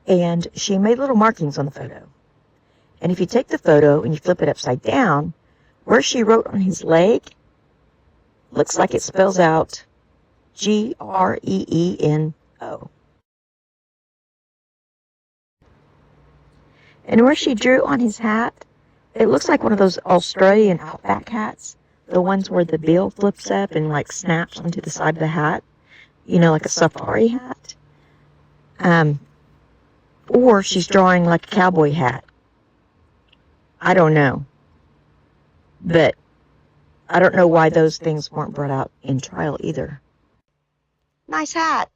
And she made little markings on the photo. And if you take the photo and you flip it upside down, where she wrote on his leg, looks like it spells out Greeno. And where she drew on his hat, it looks like one of those Australian Outback hats, the ones where the bill flips up and like snaps onto the side of the hat, you know, like a safari hat. Or she's drawing like a cowboy hat. I don't know. But I don't know why those things weren't brought out in trial either. Nice hat.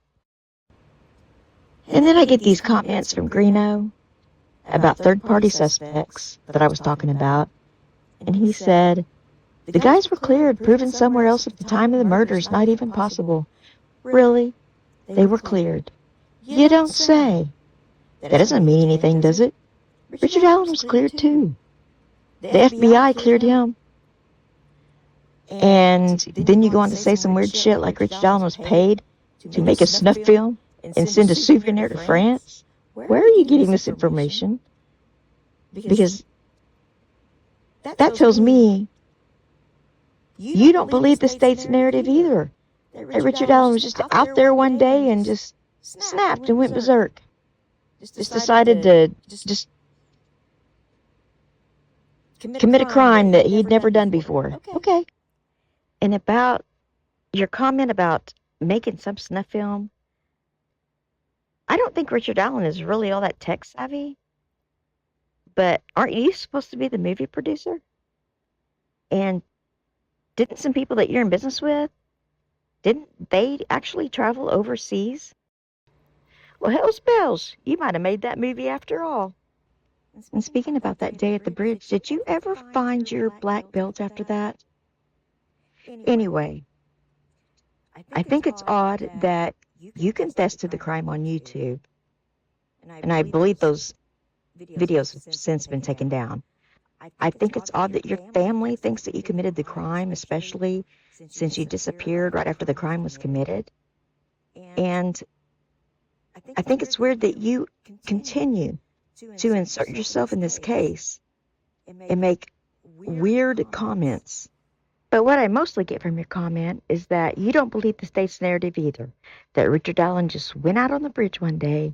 And then I get these comments from Greeno about third-party suspects that I was talking about. And he said, the guys were cleared, proven somewhere else at the time of the murder is not even possible. Really? They were cleared. You don't say. That doesn't mean anything, does it? Richard Allen was cleared too. The FBI cleared him. And then you go on to say some weird shit like Richard Allen was paid to make a snuff film and send a souvenir to France. Where are you getting this information? Because that tells me you don't believe the state's narrative either. That Richard Allen was just out there one day and just snapped and went berserk. Just decided to just commit a crime that he'd never done before. Okay. And about your comment about making some snuff film, I don't think Richard Allen is really all that tech savvy. But aren't you supposed to be the movie producer? And didn't some people that you're in business with, didn't they actually travel overseas? Well, hell's bells, you might have made that movie after all. And speaking about that day at the bridge, did you ever find your black belt after that? Anyway, I think it's odd that you confessed to the crime on YouTube. And I believe those videos have since been taken down. I think it's odd that your family thinks that you committed the crime, especially since you disappeared right after the crime was committed. And I think it's weird that you continue to insert yourself in this case and make weird comments. But what I mostly get from your comment is that you don't believe the state's narrative either, that Richard Allen just went out on the bridge one day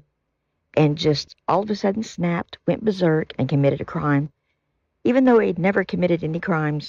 and just all of a sudden snapped, went berserk, and committed a crime, even though he'd never committed any crimes